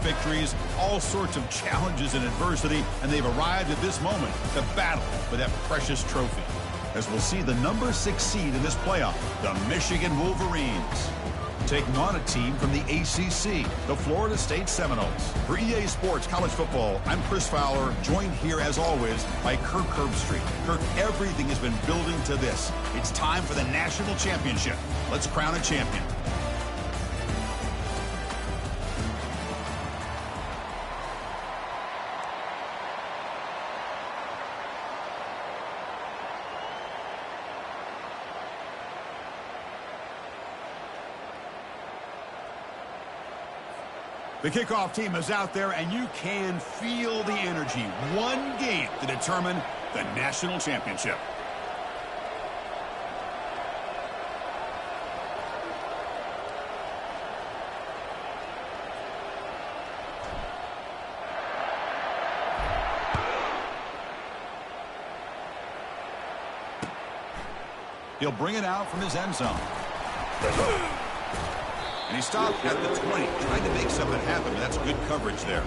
victories, all sorts of challenges and adversity, and they've arrived at this moment to battle for that precious trophy. As we'll see the number 6 seed in this playoff, the Michigan Wolverines, taking on a team from the ACC, the Florida State Seminoles. For EA Sports College Football, I'm Chris Fowler, joined here as always by Kirk Herbstreit. Kirk, everything has been building to this. It's time for the national championship. Let's crown a champion. The kickoff team is out there, and you can feel the energy. One game to determine the national championship. He'll bring it out from his end zone. And he stopped at the 20, trying to make something happen. That's good coverage there.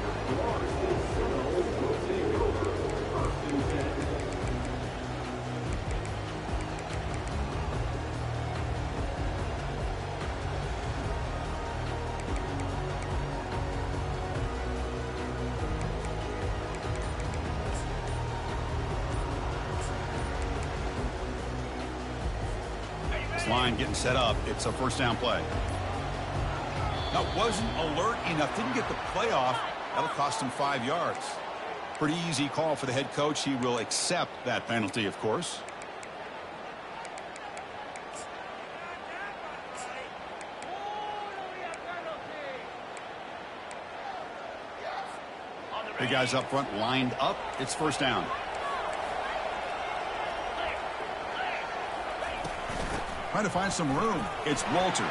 This line getting set up. It's a first down play. That wasn't alert enough. Didn't get the play off. That'll cost him 5 yards. Pretty easy call for the head coach. He will accept that penalty, of course. Big guys up front lined up. It's first down. Trying to find some room. It's Walters.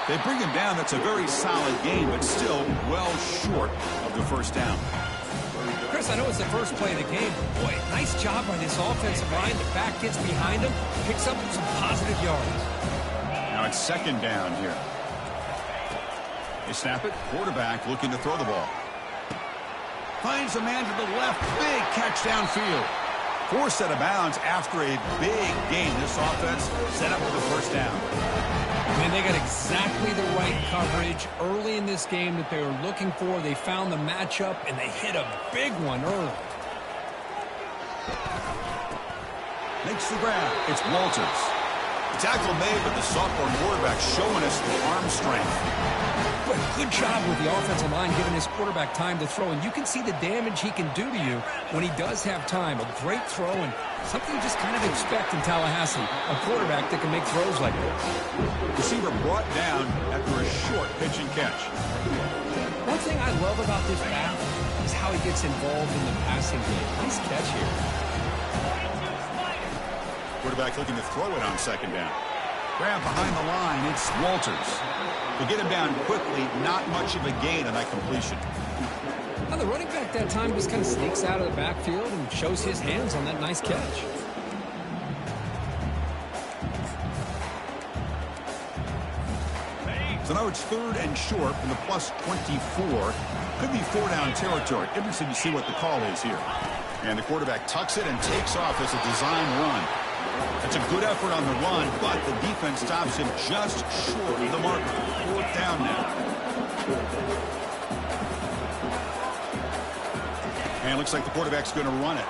They bring him down. That's a very solid game, but still well short of the first down. Chris, I know it's the first play of the game, but boy, nice job by this offensive line. The back gets behind him, picks up some positive yards. Now it's second down here. They snap it. Quarterback looking to throw the ball. Finds a man to the left. Big catch downfield. Forced out of bounds after a big game. This offense set up for the first down. Man, they got exactly the right coverage early in this game that they were looking for. They found the matchup, and they hit a big one early. Makes the grab. It's Walters. The tackle made, but the sophomore quarterback showing us the arm strength. But good job with the offensive line giving his quarterback time to throw, and you can see the damage he can do to you when he does have time. A great throw, and something you just kind of expect in Tallahassee, a quarterback that can make throws like this. Receiver brought down after a short pitch and catch. One thing I love about this back is how he gets involved in the passing game. Nice catch here. Quarterback looking to throw it on second down. Grab behind the line. It's Walters. They get him down quickly. Not much of a gain on that completion. Now the running back that time just kind of sneaks out of the backfield and shows his hands on that nice catch. So now it's third and short from the plus 24. Could be 4-down territory. Interesting to see what the call is here. And the quarterback tucks it and takes off as a design run. That's a good effort on the run, but the defense stops him just short of the marker. Fourth down now. And it looks like the quarterback's going to run it.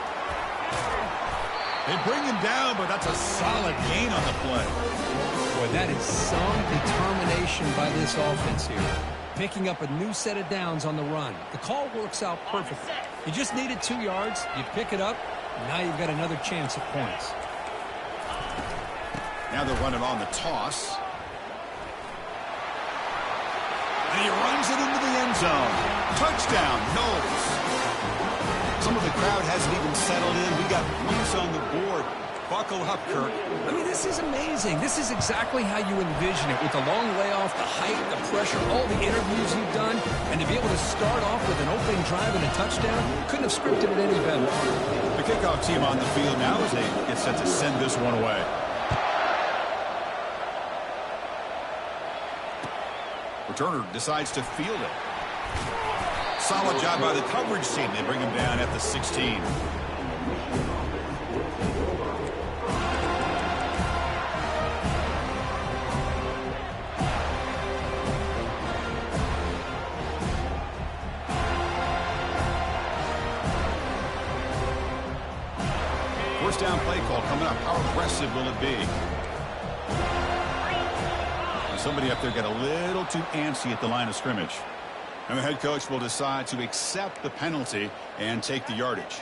They bring him down, but that's a solid gain on the play. Boy, that is some determination by this offense here. Picking up a new set of downs on the run. The call works out perfectly. You just needed 2 yards. You pick it up. Now you've got another chance at points. Now they're running on the toss. And he runs it into the end zone. Touchdown, Knowles. Some of the crowd hasn't even settled in. We got points on the board. Buckle up, Kirk. I mean, this is amazing. This is exactly how you envision it, with the long layoff, the height, the pressure, all the interviews you've done, and to be able to start off with an opening drive and a touchdown, couldn't have scripted it any better. The kickoff team on the field now as they get set to send this one away. Returner decides to field it. solid job by the coverage team. They bring him down at the 16. First down play call coming up. How aggressive will it be? Somebody up there got a little too antsy at the line of scrimmage. And the head coach will decide to accept the penalty and take the yardage.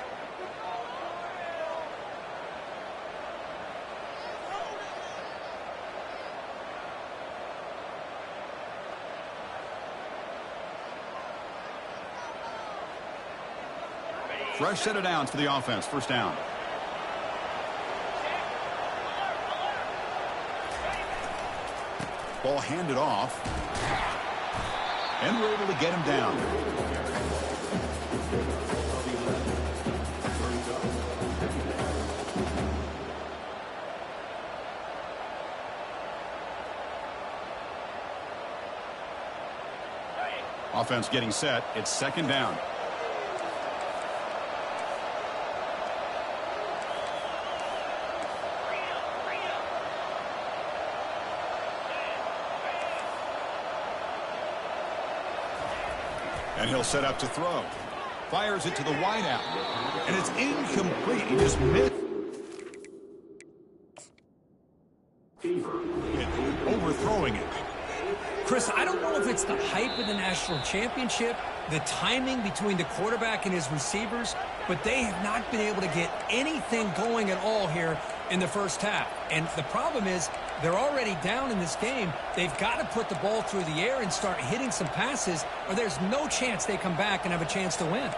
Fresh set of downs for the offense. First down. Ball handed off. And we're able to get him down. Offense getting set. It's second down. And he'll set up to throw. Fires it to the wideout. And it's incomplete. He just missed. Overthrowing it. Chris, I don't know if it's the hype of the national championship, the timing between the quarterback and his receivers, but they have not been able to get anything going at all here in the first half. And the problem is they're already down in this game. They've got to put the ball through the air and start hitting some passes, or there's no chance they come back and have a chance to win.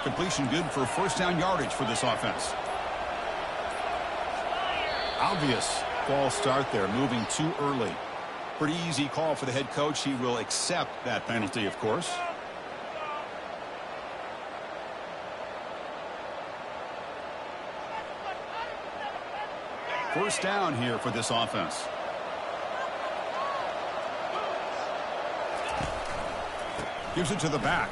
Completion good for first down yardage for this offense. Obvious false start there, moving too early. Pretty easy call for the head coach. He will accept that penalty, of course. First down here for this offense. Gives it to the back.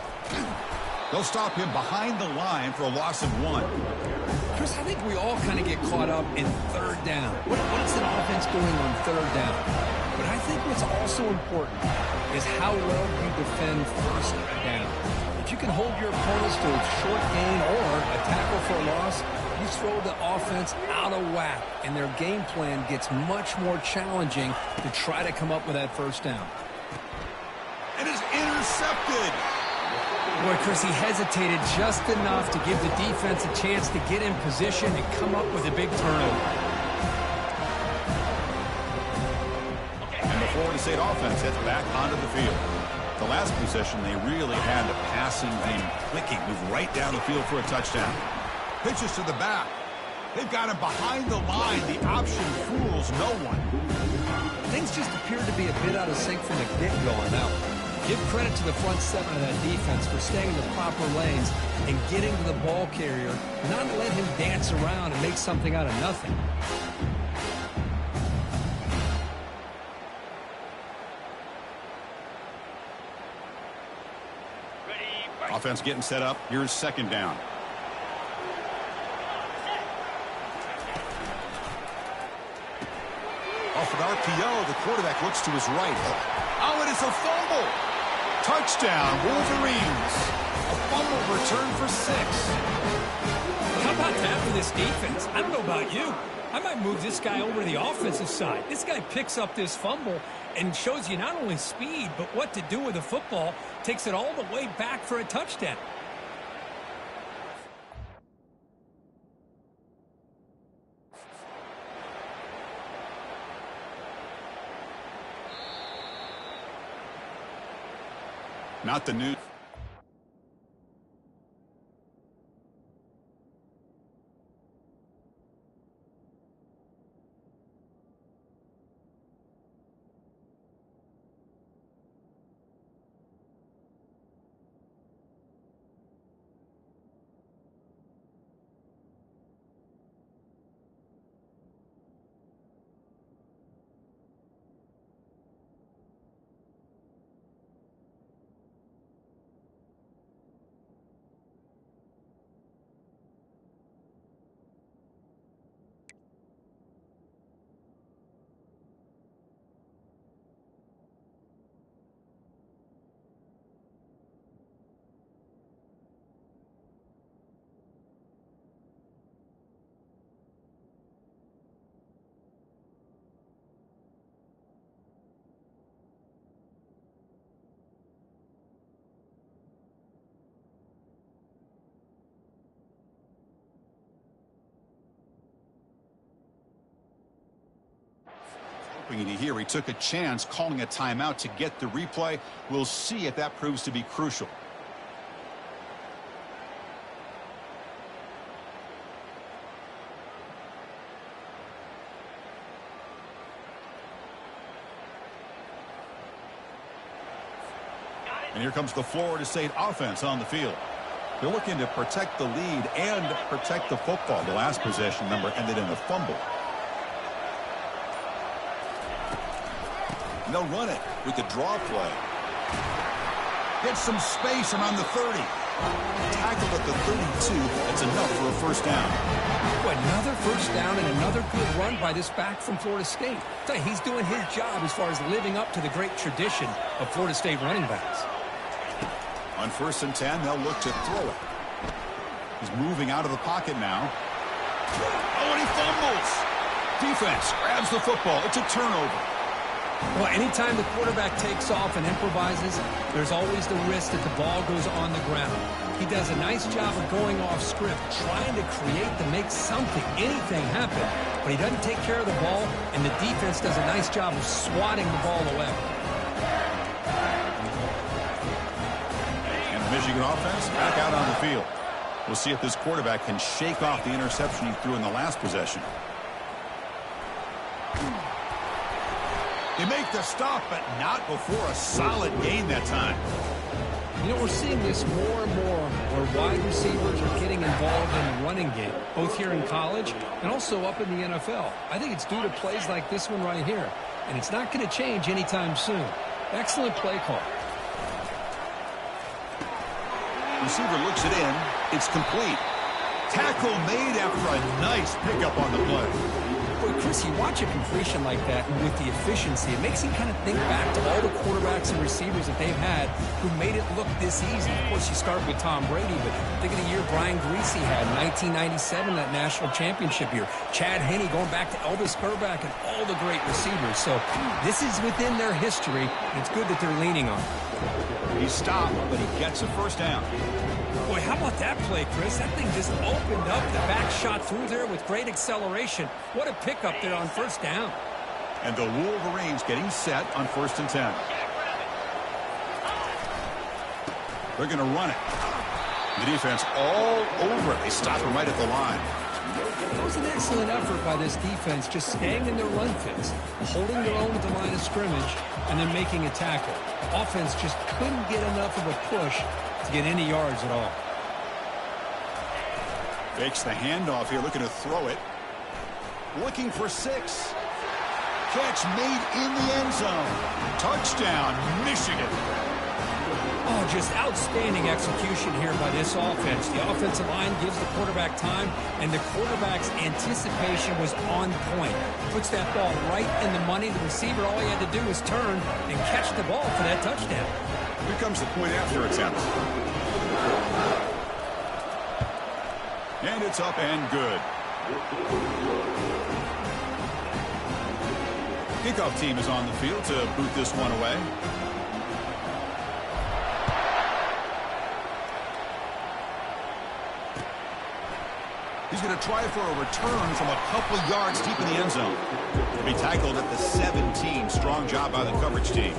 They'll stop him behind the line for a loss of 1. Chris, I think we all kind of get caught up in third down. What's an offense doing on third down? But I think what's also important is how well you defend first down. If you can hold your opponents to a short gain or a tackle for a loss, you throw the offense out of whack, and their game plan gets much more challenging to try to come up with that first down. And it's intercepted. Boy, Chris, he hesitated just enough to give the defense a chance to get in position and come up with a big turnover. And the Florida State offense heads back onto the field. The last possession, they really had the passing game clicking, move right down the field for a touchdown. Pitches to the back. They've got him behind the line. The option fools no one. Things just appeared to be a bit out of sync from the get-go on that one. Give credit to the front seven of that defense for staying in the proper lanes and getting to the ball carrier, not let him dance around and make something out of nothing. Offense getting set up. Here's second down. Off an RPO, the quarterback looks to his right. Oh, and it's a fumble. Touchdown, Wolverines. A fumble return for 6. How about that for this defense? I don't know about you. I might move this guy over to the offensive side. This guy picks up this fumble and shows you not only speed, but what to do with the football. Takes it all the way back for a touchdown. Not the new. happening here. He took a chance calling a timeout to get the replay. We'll see if that proves to be crucial. And here comes the Florida State offense on the field. They're looking to protect the lead and protect the football. The last possession number ended in a fumble. And they'll run it with the draw play. Get some space around the 30. Tackle at the 32. That's enough for a first down. Another first down and another good run by this back from Florida State. He's doing his job as far as living up to the great tradition of Florida State running backs. On 1st and 10, they'll look to throw it. He's moving out of the pocket now. Oh, and he fumbles. Defense grabs the football. It's a turnover. Well, anytime the quarterback takes off and improvises, there's always the risk that the ball goes on the ground. He does a nice job of going off script, trying to create to make something, anything happen. But he doesn't take care of the ball, and the defense does a nice job of swatting the ball away. Michigan offense back out on the field. We'll see if this quarterback can shake off the interception he threw in the last possession. They make the stop, but not before a solid gain that time. You know, we're seeing this more and more where wide receivers are getting involved in the running game, both here in college and also up in the NFL. I think it's due to plays like this one right here, and it's not going to change anytime soon. Excellent play call. Receiver looks it in. It's complete. Tackle made after a nice pickup on the play. Boy, Chris, you watch a completion like that and with the efficiency, it makes you kind of think back to all the quarterbacks and receivers that they've had who made it look this easy. Of course, you start with Tom Brady, but think of the year Brian Greasy had in 1997, that national championship year. Chad Henne going back to Elvis Grbac and all the great receivers. So this is within their history, and it's good that they're leaning on it. He stopped, but he gets a first down. Boy, how about that play, Chris? That thing just opened up. The back shot through there with great acceleration. What a pickup there on first down. And the Wolverines getting set on 1st and 10. They're going to run it. The defense all over it. They stop him right at the line. It was an excellent effort by this defense, just staying in their run fits, holding their own at the line of scrimmage, and then making a tackle. Offense just couldn't get enough of a push to get any yards at all. Fakes the handoff here, looking to throw it. Looking for 6. Catch made in the end zone. Touchdown, Michigan. Oh, just outstanding execution here by this offense. The offensive line gives the quarterback time, and the quarterback's anticipation was on point. Puts that ball right in the money. The receiver, all he had to do was turn and catch the ball for that touchdown. Here comes the point after attempt. And it's up and good. Kickoff team is on the field to boot this one away. He's going to try for a return from a couple yards deep in the end zone. He'll be tackled at the 17. Strong job by the coverage team.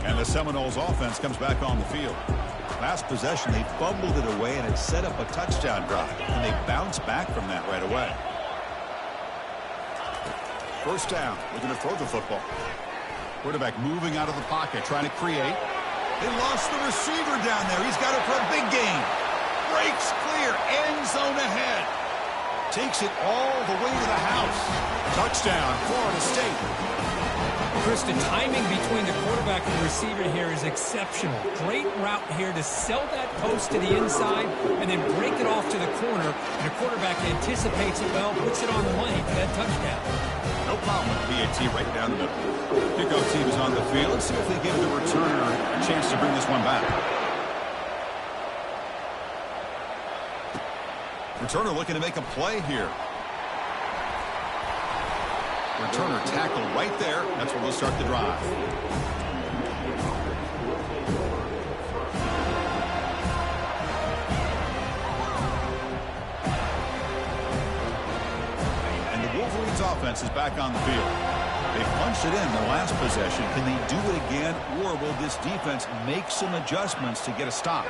And the Seminoles offense comes back on the field. Last possession, they fumbled it away, and it set up a touchdown drive. And they bounced back from that right away. First down. We're going to throw the football. Quarterback moving out of the pocket, trying to create. They lost the receiver down there. He's got it for a big gain. Breaks clear. End zone ahead. Takes it all the way to the house. Touchdown, Florida State. Chris, the timing between the quarterback and the receiver here is exceptional. Great route here to sell that post to the inside and then break it off to the corner. And the quarterback anticipates it well, puts it on the money for that touchdown. No problem with BAT right down the middle. Kickoff team is on the field. Let's see if they give the returner a chance to bring this one back. Returner looking to make a play here. Returner tackle right there. That's where we'll start the drive. offense is back on the field. They punched it in the last possession. Can they do it again, or will this defense make some adjustments to get a stop?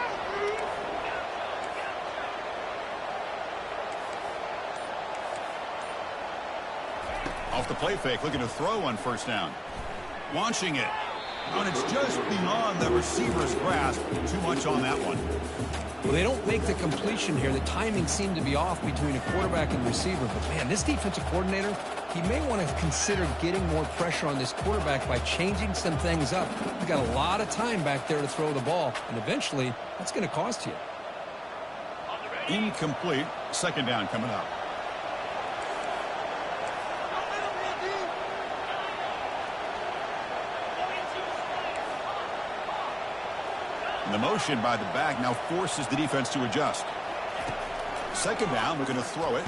Off the play fake, looking to throw on first down. Launching it. And it's just beyond the receiver's grasp. Too much on that one. Well, they don't make the completion here. The timing seemed to be off between a quarterback and receiver. But, man, this defensive coordinator, he may want to consider getting more pressure on this quarterback by changing some things up. He's got a lot of time back there to throw the ball, and eventually that's going to cost you. Incomplete. Second down coming up. And the motion by the back now forces the defense to adjust. Second down, we're going to throw it.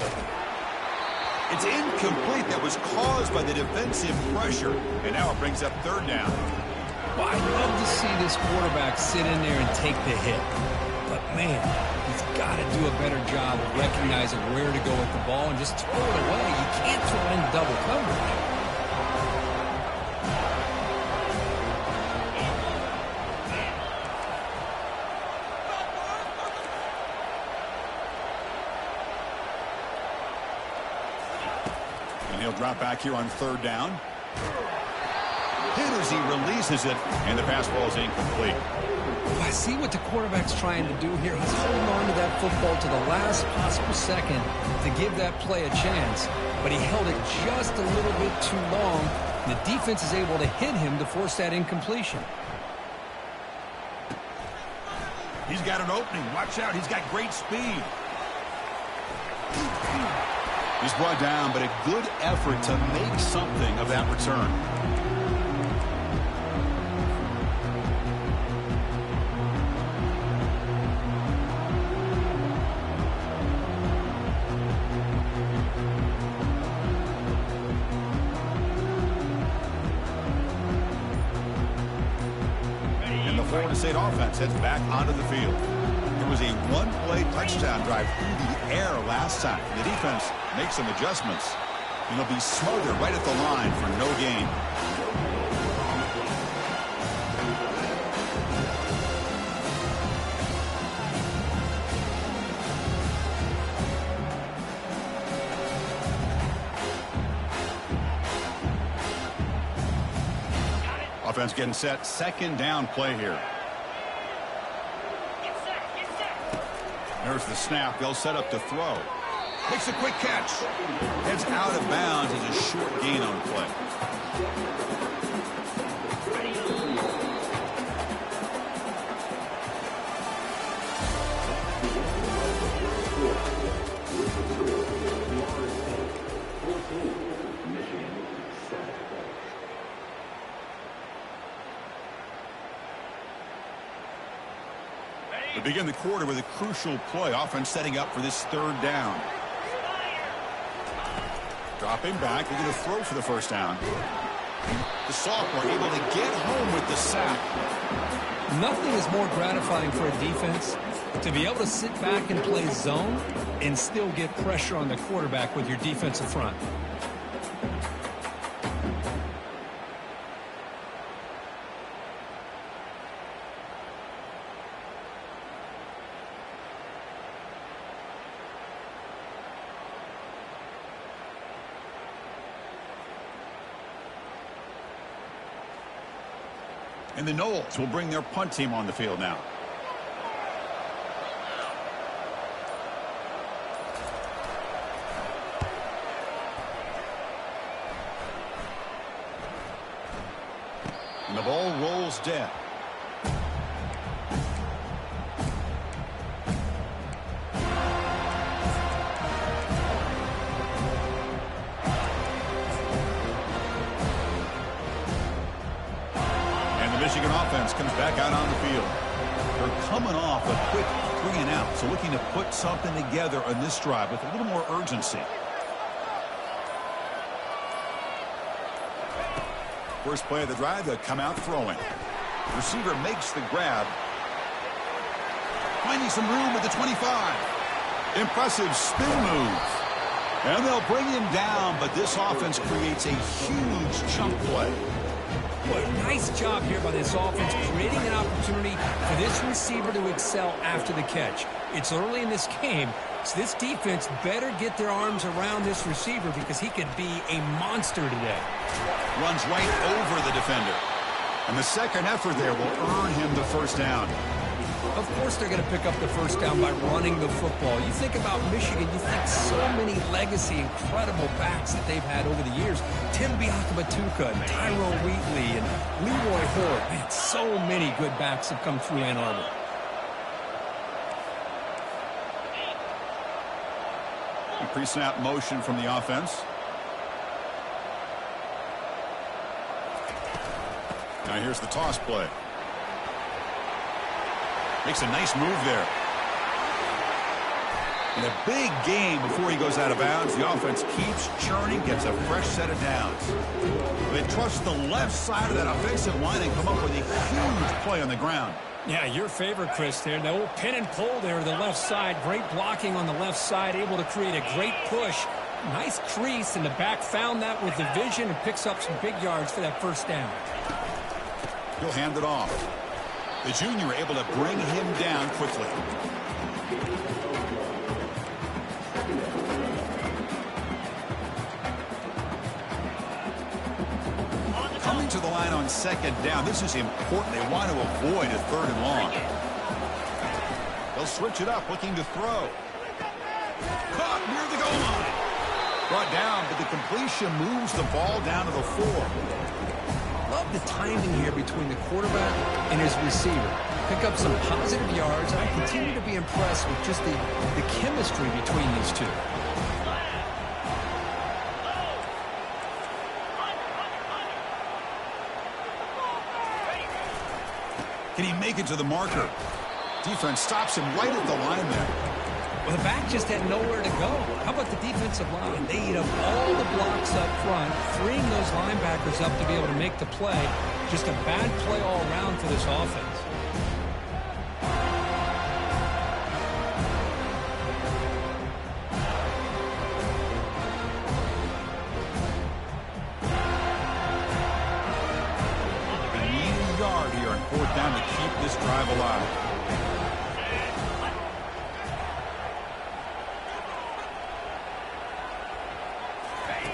It's incomplete. That was caused by the defensive pressure. And now it brings up third down. Well, I'd love to see this quarterback sit in there and take the hit. But, man, he's got to do a better job of recognizing where to go with the ball and just throw it away. You can't throw it in double coverage. He'll drop back here on third down. Hit as he releases it, and the pass ball is incomplete. Well, I see what the quarterback's trying to do here. He's holding on to that football to the last possible second to give that play a chance, but he held it just a little bit too long, and the defense is able to hit him to force that incompletion. He's got an opening. Watch out. He's got great speed. He's brought down, but a good effort to make something of that return. And the Florida State offense heads back onto the field. It was a one-play touchdown drive through the air last time. The defense makes some adjustments, and they'll be smothered right at the line for no gain. Offense getting set. Second down play here. There's the snap. They'll set up to throw. Makes a quick catch. Heads out of bounds as a short gain on play. We begin the quarter with a crucial play. Offense setting up for this third down. Dropping back, they're going to throw for the first down. The sophomore able to get home with the sack. Nothing is more gratifying for a defense to be able to sit back and play zone and still get pressure on the quarterback with your defensive front. And the Noles will bring their punt team on the field now. And the ball rolls dead. Michigan offense comes back out on the field. They're coming off a quick 3 and out, so looking to put something together on this drive with a little more urgency. First play of the drive, they'll come out throwing. Receiver makes the grab. Finding some room at the 25. Impressive spin move. And they'll bring him down, but this offense creates a huge chunk play. Boy, nice job here by this offense, creating an opportunity for this receiver to excel after the catch. It's early in this game, so this defense better get their arms around this receiver because he could be a monster today. Runs right over the defender. And the second effort there will earn him the first down. Of course they're going to pick up the first down by running the football. You think about Michigan, you think so many legacy, incredible backs that they've had over the years. Tim Biakabatuka and Tyrone Wheatley and Leroy Horde. Man, so many good backs have come through Ann Arbor. Pre-snap motion from the offense. Now here's the toss play. Makes a nice move there. And a big game before he goes out of bounds. The offense keeps churning, gets a fresh set of downs. They trust the left side of that offensive line and come up with a huge play on the ground. Yeah, your favorite, Chris, there. The old pin and pull there to the left side. Great blocking on the left side, able to create a great push. Nice crease, and the back found that with the vision and picks up some big yards for that first down. He'll hand it off. The junior able to bring him down quickly. Coming to the line on second down. This is important. They want to avoid a third and long. They'll switch it up, looking to throw. Caught near the goal line. Brought down, but the completion moves the ball down to the 4. Love the timing here between the quarterback and his receiver. Pick up some positive yards, and I continue to be impressed with just the chemistry between these two. Can he make it to the marker? Defense stops him right at the line there. Well, the back just had nowhere to go. How about the defensive line? They eat up all the blocks up front, freeing those linebackers up to be able to make the play. Just a bad play all around for this offense. They need a yard here on fourth down to keep this drive alive.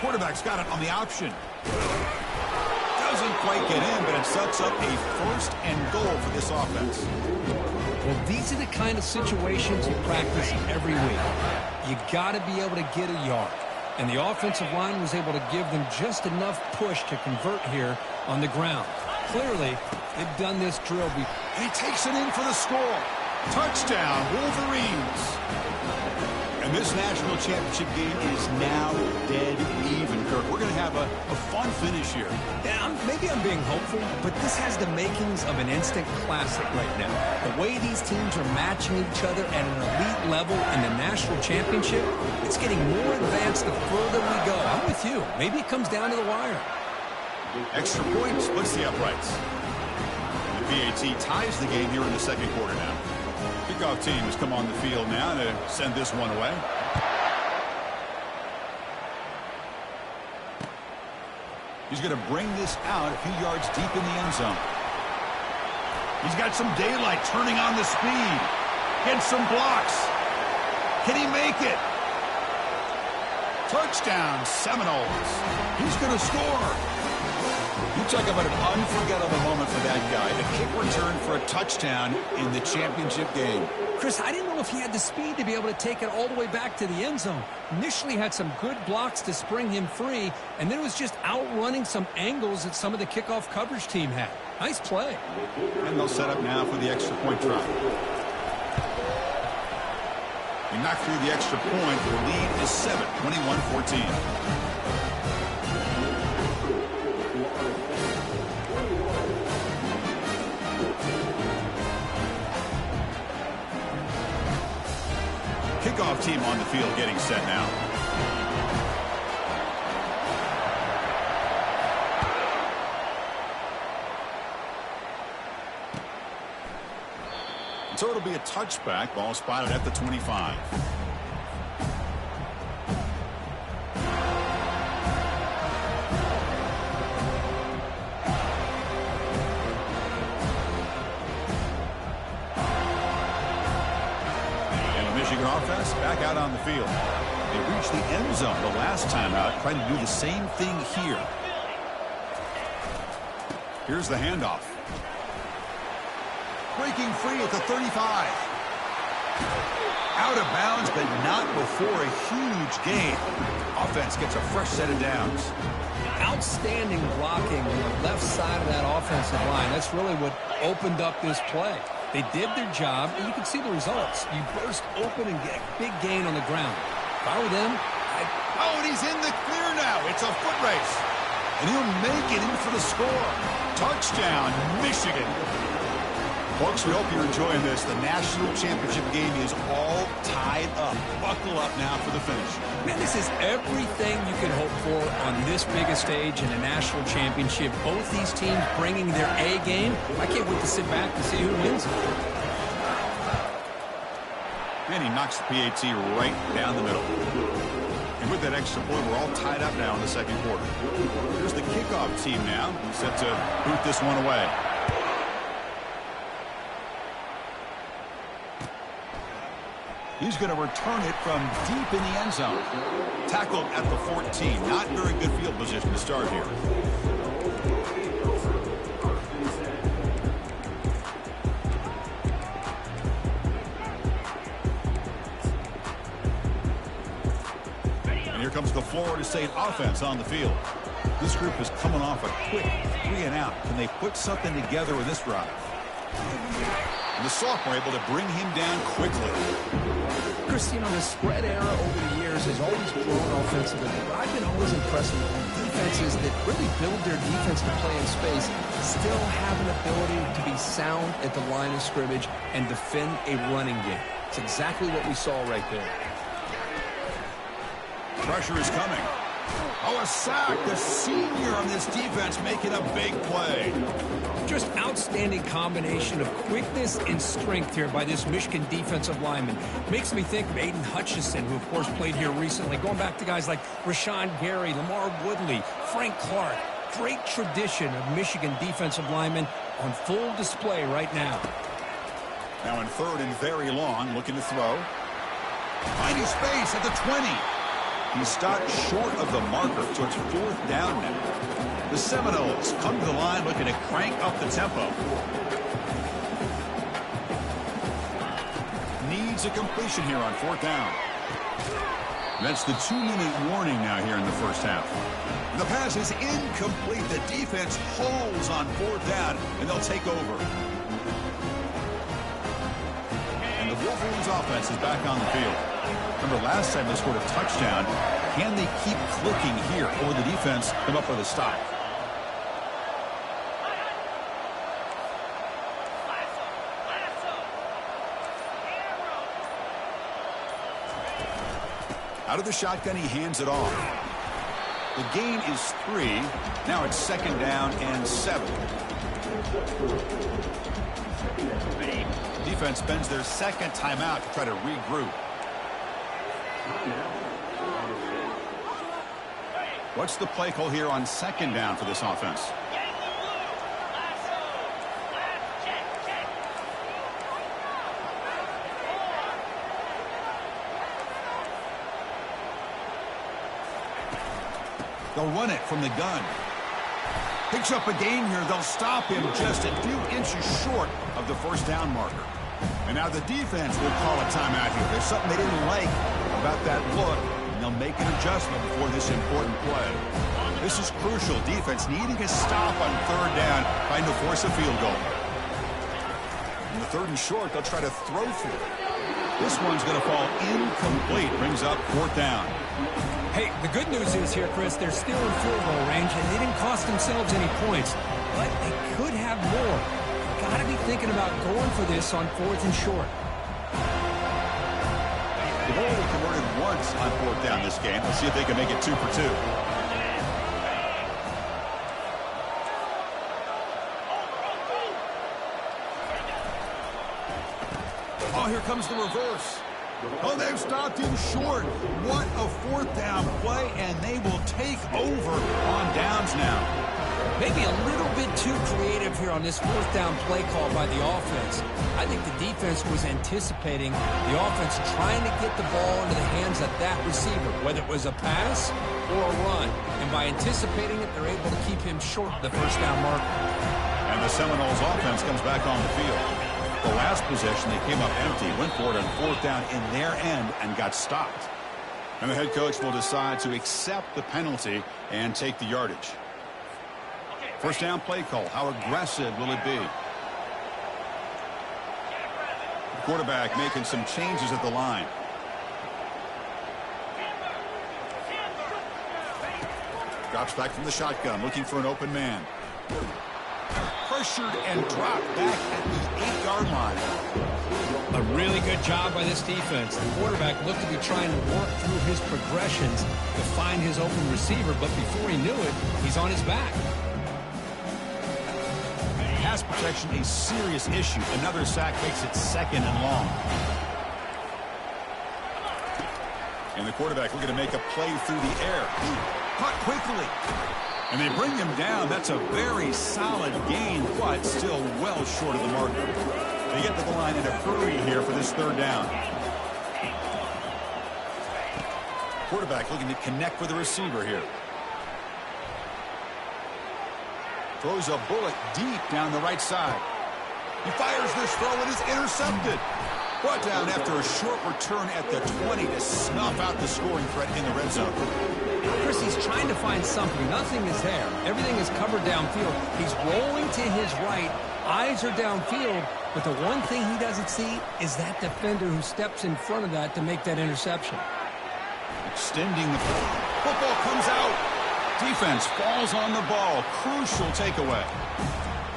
Quarterback's got it on the option. Doesn't quite get in, but it sets up a first and goal for this offense. Well, these are the kind of situations you practice every week. You got to be able to get a yard. And the offensive line was able to give them just enough push to convert here on the ground. Clearly, they've done this drill before. He takes it in for the score. Touchdown, Wolverines. And this national championship game is now dead even, Kirk. We're going to have a fun finish here. Yeah, maybe I'm being hopeful, but this has the makings of an instant classic right now. The way these teams are matching each other at an elite level in the national championship, it's getting more advanced the further we go. I'm with you. Maybe it comes down to the wire. Extra point splits the uprights. The PAT ties the game here in the second quarter now. Kickoff team has come on the field now to send this one away. He's going to bring this out a few yards deep in the end zone. He's got some daylight turning on the speed. Gets some blocks. Can he make it? Touchdown, Seminoles. He's going to score. You talk about an unforgettable moment for that guy. A kick return for a touchdown in the championship game. Chris, I didn't know if he had the speed to be able to take it all the way back to the end zone. Initially had some good blocks to spring him free, and then it was just outrunning some angles that some of the kickoff coverage team had. Nice play. And they'll set up now for the extra point try. He knocked through the extra point. The lead is 7, 21-14. Kickoff team on the field getting set now. So it'll be a touchback. Ball spotted at the 25. Back out on the field. They reached the end zone the last time out, trying to do the same thing here. Here's the handoff. Breaking free at the 35. Out of bounds, but not before a huge gain. Offense gets a fresh set of downs. Outstanding blocking on the left side of that offensive line. That's really what opened up this play. They did their job, and you can see the results. You burst open and get a big gain on the ground. If I were them, Oh, and he's in the clear now. It's a foot race. And he'll make it in for the score. Touchdown, Michigan. Folks, we hope you're enjoying this. The national championship game is all tied up. Buckle up now for the finish. Man, this is everything you can hope for on this biggest stage in a national championship. Both these teams bringing their A game. I can't wait to sit back and see who wins. And he knocks the PAT right down the middle. And with that extra point, we're all tied up now in the second quarter. Here's the kickoff team now, set to boot this one away. He's going to return it from deep in the end zone. Tackled at the 14. Not very good field position to start here. And here comes the Florida State offense on the field. This group is coming off a quick 3-and-out. Can they put something together with this drive? And the sophomore able to bring him down quickly. Chris, you know, the spread era over the years has always grown offensively. But I've been always impressed with defenses that really build their defense to play in space, still have an ability to be sound at the line of scrimmage and defend a running game. It's exactly what we saw right there. Pressure is coming. Oh, a sack. The senior on this defense making a big play. Just outstanding combination of quickness and strength here by this Michigan defensive lineman. Makes me think of Aiden Hutchinson, who, of course, played here recently. Going back to guys like Rashawn Gary, Lamar Woodley, Frank Clark. Great tradition of Michigan defensive linemen on full display right now. Now in third and very long, looking to throw. Finding space at the 20. He stopped short of the marker, so it's fourth down now. The Seminoles come to the line looking to crank up the tempo. Needs a completion here on fourth down. That's the 2-minute warning now here in the first half. The pass is incomplete. The defense holds on fourth down, and they'll take over. And the Wolverines offense is back on the field. Remember last time they scored a touchdown. Can they keep clicking here, or the defense come up with a stop? Out of the shotgun, he hands it off. The gain is 3. Now it's second down and 7. Defense spends their second timeout to try to regroup. What's the play call here on second down for this offense? They'll run it from the gun. Picks up a gain here. They'll stop him just a few inches short of the first down marker. And now the defense will call a timeout here. There's something they didn't like about that look, and they'll make an adjustment before this important play. This is crucial. Defense needing a stop on third down, trying to force a field goal. In the third and short, they'll try to throw through. This one's going to fall incomplete. Brings up fourth down. Hey, the good news is here, Chris, they're still in field goal range, and they didn't cost themselves any points. But they could have more. Got to be thinking about going for this on fourth and short. They've only converted once on fourth down this game. Let's see if they can make it 2 for 2. Oh, here comes the reverse. Oh, they've stopped him short. What a fourth down play, and they will take over on downs now. Maybe a little bit too creative here on this fourth down play call by the offense. I think the defense was anticipating the offense trying to get the ball into the hands of that receiver, whether it was a pass or a run. And by anticipating it, they're able to keep him short of the first down marker. And the Seminoles offense comes back on the field. The last possession, they came up empty, went for it on fourth down in their end and got stopped. And the head coach will decide to accept the penalty and take the yardage. First down play call. How aggressive will it be? The quarterback making some changes at the line. Drops back from the shotgun, looking for an open man. Pressured and dropped back at the 8-yard line. A really good job by this defense. The quarterback looked to be trying to work through his progressions to find his open receiver, but before he knew it, he's on his back. Pass protection a serious issue. Another sack makes it second and long. And the quarterback looking to make a play through the air. Caught quickly. And they bring him down. That's a very solid gain, but still well short of the marker. They get to the line in a hurry here for this third down. Quarterback looking to connect with the receiver here. Throws a bullet deep down the right side. He fires this throw. It is intercepted. Brought down after a short return at the 20 to snuff out the scoring threat in the red zone. Chris, he's trying to find something. Nothing is there. Everything is covered downfield. He's rolling to his right. Eyes are downfield. But the one thing he doesn't see is that defender who steps in front of that to make that interception. Extending the football comes out. Defense falls on the ball. Crucial takeaway.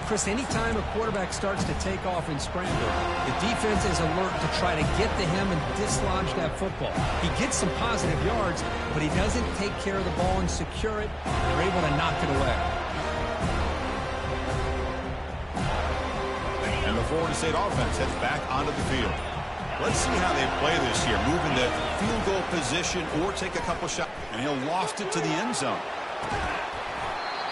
Chris, anytime a quarterback starts to take off and scramble, the defense is alert to try to get to him and dislodge that football. He gets some positive yards, but he doesn't take care of the ball and secure it. They're able to knock it away. And the Florida State offense heads back onto the field. Let's see how they play this year. Move in the field goal position or take a couple shots. And he'll loft it to the end zone.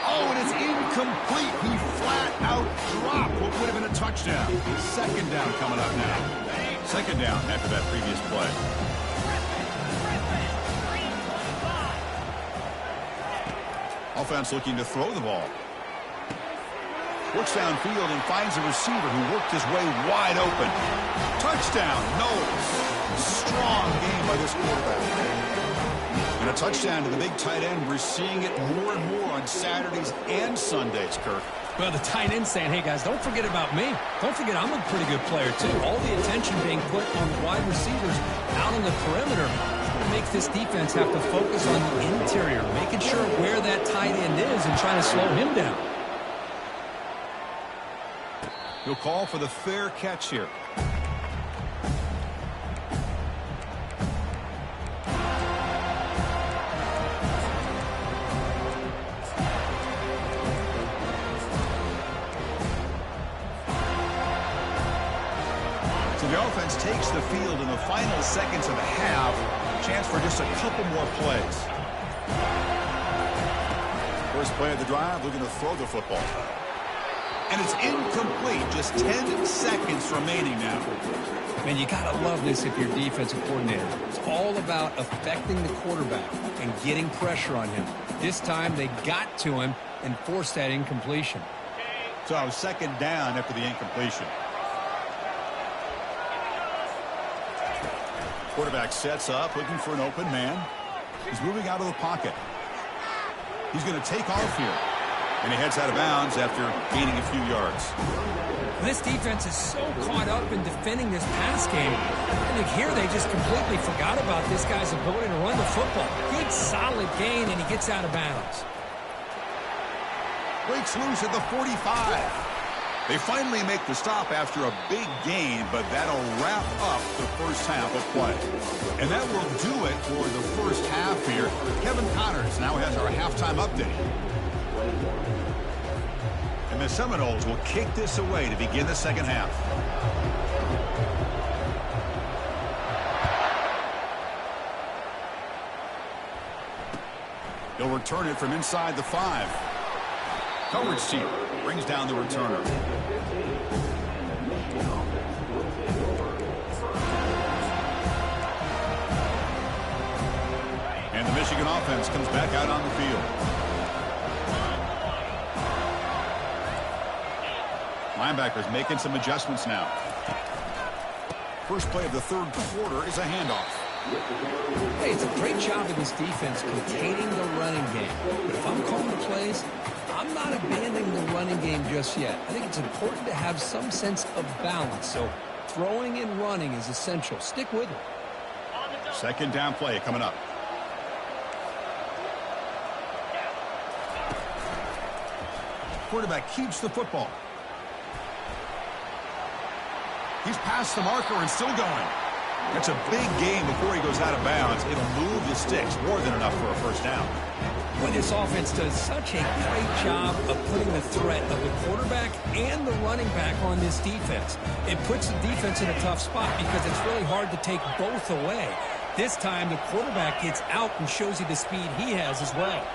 Oh, and it's incomplete. He flat out dropped what would have been a touchdown. Second down coming up now. Second down after that previous play. Offense looking to throw the ball. Works downfield and finds a receiver who worked his way wide open. Touchdown, Knowles. Strong game by this quarterback. And a touchdown to the big tight end. We're seeing it more and more on Saturdays and Sundays, Kirk. Well, the tight end saying, hey, guys, don't forget about me. Don't forget I'm a pretty good player, too. All the attention being put on the wide receivers out on the perimeter. It makes this defense have to focus on the interior, making sure where that tight end is and trying to slow him down. He'll call for the fair catch here. So the offense takes the field in the final seconds of the half. Chance for just a couple more plays. First play of the drive, looking to throw the football. And it's incomplete. Just 10 seconds remaining now. Man, you got to love this if you're defensive coordinator. It's all about affecting the quarterback and getting pressure on him. This time they got to him and forced that incompletion. So second down after the incompletion. Quarterback sets up, looking for an open man. He's moving out of the pocket. He's going to take off here. And he heads out of bounds after gaining a few yards. This defense is so caught up in defending this pass game. I think here they just completely forgot about this guy's ability to run the football. Good, solid gain, and he gets out of bounds. Breaks loose at the 45. They finally make the stop after a big gain, but that'll wrap up the first half of play. And that will do it for the first half here. Kevin Connors now has our halftime update. And the Seminoles will kick this away to begin the second half. They'll return it from inside the 5. Coverage team brings down the returner. And the Michigan offense comes back out on the field. Linebackers making some adjustments now. First play of the third quarter is a handoff. Hey, it's a great job of this defense containing the running game. But if I'm calling the plays, I'm not abandoning the running game just yet. I think it's important to have some sense of balance. So throwing and running is essential. Stick with it. Second down play coming up. Quarterback keeps the football. He's past the marker and still going. That's a big game before he goes out of bounds. It'll move the sticks more than enough for a first down. Well, this offense does such a great job of putting the threat of the quarterback and the running back on this defense. It puts the defense in a tough spot because it's really hard to take both away. This time, the quarterback gets out and shows you the speed he has as well.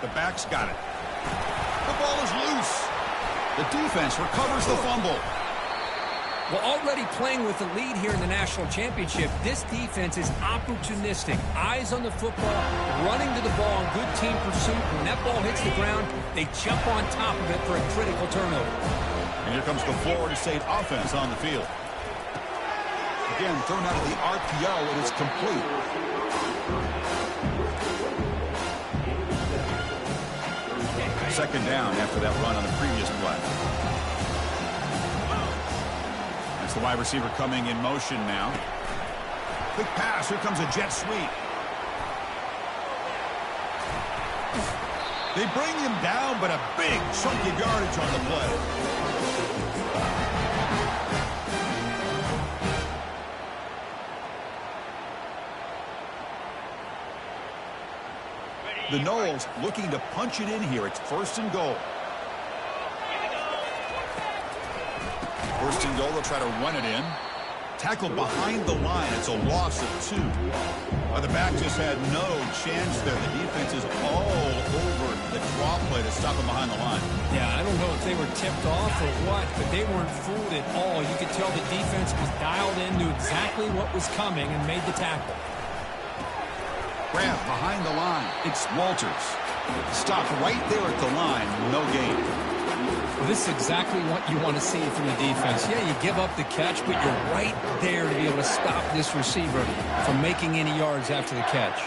The back's got it. The ball is loose. The defense recovers the fumble. Well, already playing with the lead here in the national championship, this defense is opportunistic. Eyes on the football, running to the ball in good team pursuit. When that ball hits the ground, they jump on top of it for a critical turnover. And here comes the Florida State offense on the field. Again, thrown out of the RPO, and it's complete. Second down after that run on the previous play. That's the wide receiver coming in motion now. Quick pass. Here comes a jet sweep. They bring him down, but a big chunk of yardage on the play. The Noles looking to punch it in here. It's first and goal. First and goal, they'll try to run it in. Tackled behind the line. It's a loss of 2. The back just had no chance there. The defense is all over the draw play to stop him behind the line. Yeah, I don't know if they were tipped off or what, but they weren't fooled at all. You could tell the defense was dialed in, knew exactly what was coming, and made the tackle. Grab behind the line. It's Walters. Stopped right there at the line. No gain. Well, this is exactly what you want to see from the defense. Yeah, you give up the catch, but you're right there to be able to stop this receiver from making any yards after the catch.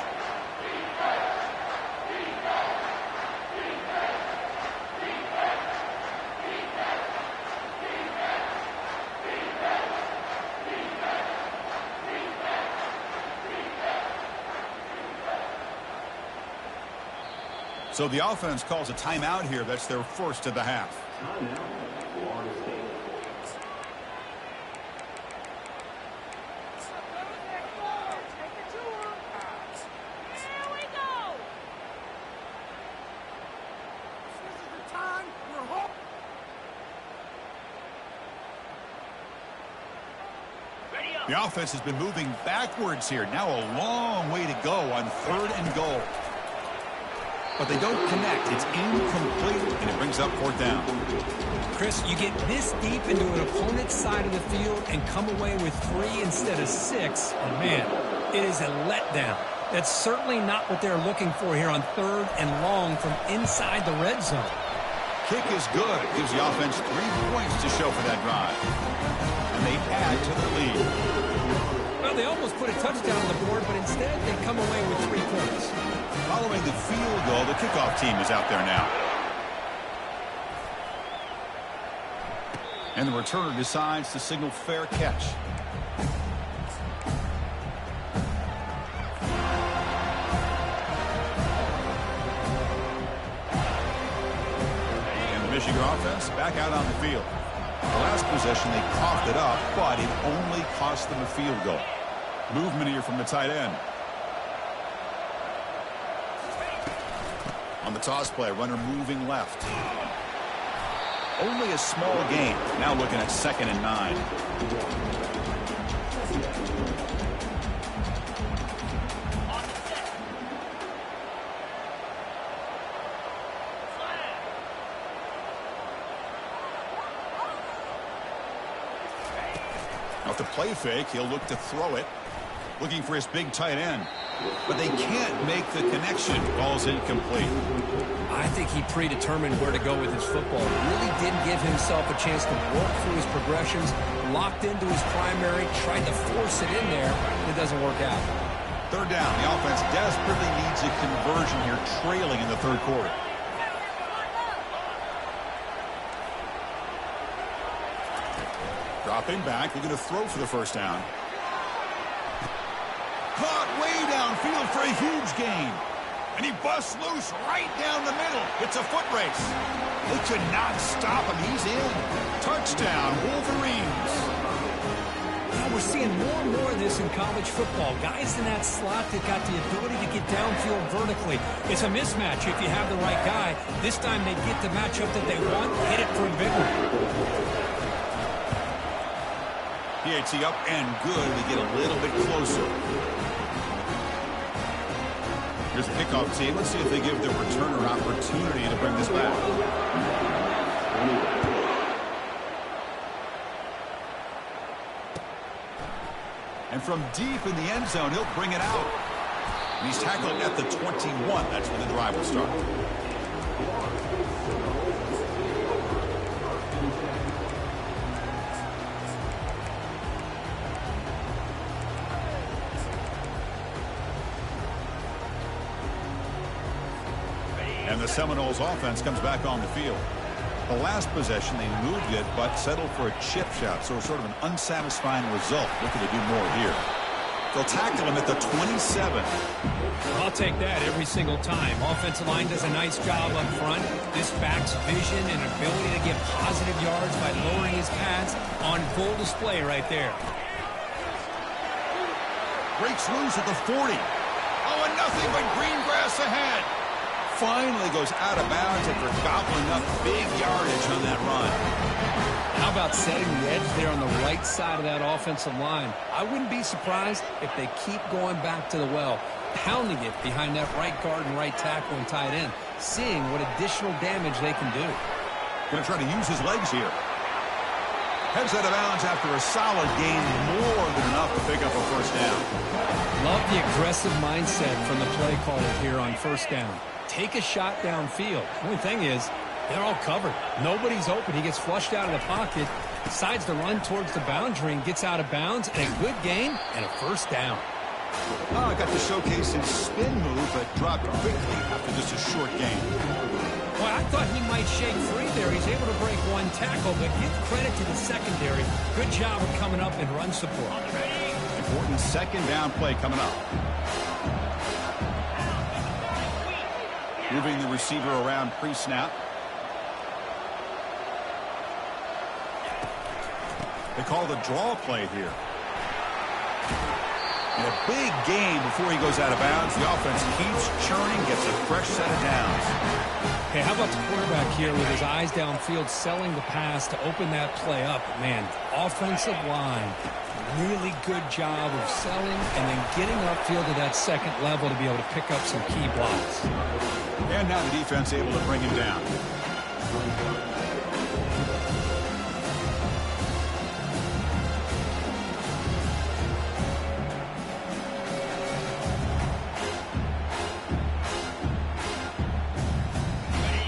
So the offense calls a timeout here. That's their first of the half. The offense has been moving backwards here. Now a long way to go on third and goal. But they don't connect. It's incomplete, and it brings up fourth down. Chris, you get this deep into an opponent's side of the field and come away with 3 instead of 6. And man, it is a letdown. That's certainly not what they're looking for here on third and long from inside the red zone. Kick is good. It gives the offense 3 points to show for that drive. And they add to the lead. Well, they almost put a touchdown on the board, but instead they come away with 3 points. Following the field goal, the kickoff team is out there now. And the returner decides to signal fair catch. And the Michigan offense back out on the field. The last possession, they coughed it up, but it only cost them a field goal. Movement here from the tight end. On the toss play, runner moving left. Only a small gain. Now looking at 2nd and 9. play fake. He'll look to throw it. Looking for his big tight end. But they can't make the connection. Ball's incomplete. I think he predetermined where to go with his football. Really didn't give himself a chance to work through his progressions. Locked into his primary. Tried to force it in there. And it doesn't work out. Third down. The offense desperately needs a conversion here, trailing in the third quarter. Dropping back, looking to throw for the first down. Caught way downfield for a huge gain. And he busts loose right down the middle. It's a foot race. They could not stop him. He's in. Touchdown, Wolverines. Now we're seeing more and more of this in college football. Guys in that slot that got the ability to get downfield vertically. It's a mismatch if you have the right guy. This time they get the matchup that they want. Hit it for a big one. PAT up and good. They get a little bit closer. Here's a kickoff team. Let's see if they give the returner opportunity to bring this back. And from deep in the end zone, he'll bring it out. And he's tackled at the 21. That's when the drive will start. And the Seminoles offense comes back on the field. The last possession, they moved it, but settled for a chip shot, so sort of an unsatisfying result. Looking to do more here. They'll tackle him at the 27. I'll take that every single time. Offensive line does a nice job up front. This back's vision and ability to get positive yards by lowering his pads on full display right there. Breaks loose at the 40. Oh, and nothing but green grass ahead. Finally goes out of bounds after gobbling up big yardage on that run. How about setting the edge there on the right side of that offensive line? I wouldn't be surprised if they keep going back to the well, pounding it behind that right guard and right tackle and tight end, seeing what additional damage they can do. Going to try to use his legs here. Heads out of bounds after a solid gain, more than enough to pick up a first down. Love the aggressive mindset from the play caller here on first down. Take a shot downfield. The only thing is, they're all covered. Nobody's open. He gets flushed out of the pocket, decides to run towards the boundary and gets out of bounds. And a good gain and a first down. Oh, got to showcase his spin move, but dropped quickly after just a short gain. Boy, I thought he might shake free there. He's able to break one tackle, but give credit to the secondary. Good job of coming up in run support. Important second down play coming up. Moving the receiver around pre-snap. They call the draw play here. And a big gain before he goes out of bounds. The offense keeps churning, gets a fresh set of downs. Hey, how about the quarterback here with his eyes downfield, selling the pass to open that play up? Man, offensive line, really good job of selling and then getting upfield to that second level to be able to pick up some key blocks. And now the defense able to bring him down.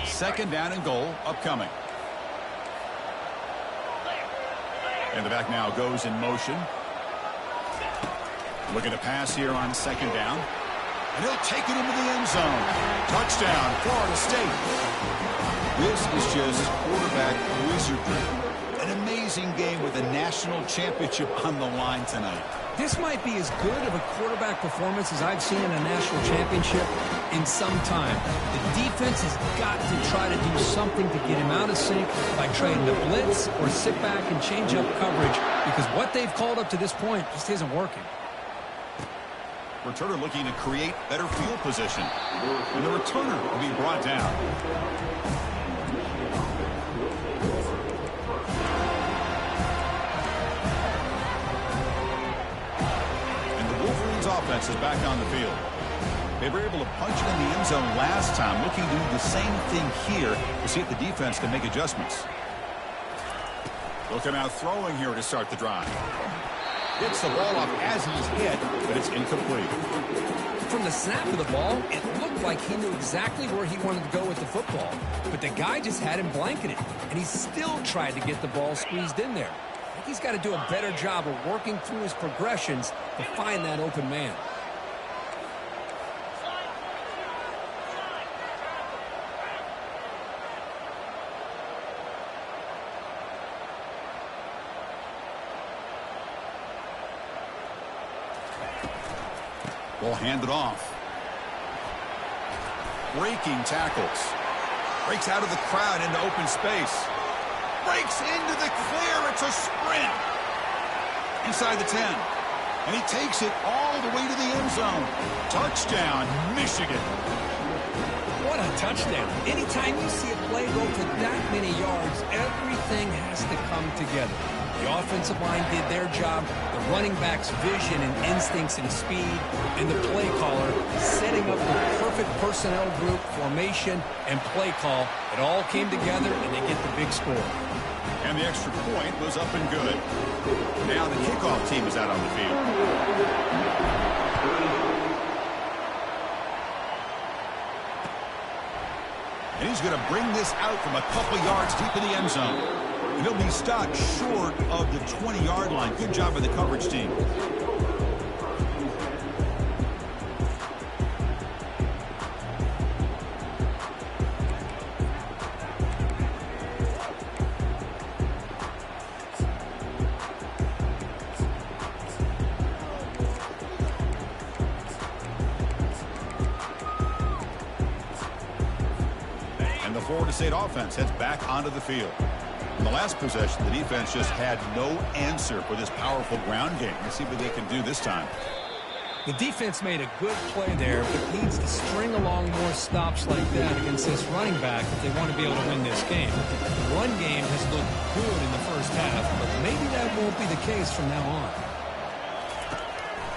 Second down and goal upcoming. And the back now goes in motion. Looking to pass here on second down. And he'll take it into the end zone. Touchdown, Florida State. This is just quarterback wizardry. An amazing game with a national championship on the line tonight. This might be as good of a quarterback performance as I've seen in a national championship in some time. The defense has got to try to do something to get him out of sync by trying to blitz or sit back and change up coverage, because what they've called up to this point just isn't working. Returner looking to create better field position. And the returner will be brought down. And the Wolverines offense is back on the field. They were able to punch it in the end zone last time, looking to do the same thing here to see if the defense can make adjustments. They'll come out throwing here to start the drive. Gets the ball off as he's hit, but it's incomplete. From the snap of the ball, it looked like he knew exactly where he wanted to go with the football. But the guy just had him blanketed, and he still tried to get the ball squeezed in there. I think he's got to do a better job of working through his progressions to find that open man. Ball handed off. Breaking tackles. Breaks out of the crowd into open space. Breaks into the clear. It's a sprint. Inside the 10. And he takes it all the way to the end zone. Touchdown, Michigan. What a touchdown. Anytime you see a play go for that many yards, everything has to come together. The offensive line did their job, the running back's vision and instincts and speed, and the play caller setting up the perfect personnel group, formation, and play call. It all came together, and they get the big score. And the extra point was up and good. Now the kickoff team is out on the field. And he's going to bring this out from a couple yards deep in the end zone. And he'll be stopped short of the 20-yard line. Good job by the coverage team. And the Florida State offense heads back onto the field. In the last possession, the defense just had no answer for this powerful ground game. Let's see what they can do this time. The defense made a good play there, but needs to string along more stops like that against this running back if they want to be able to win this game. The run game has looked good in the first half, but maybe that won't be the case from now on.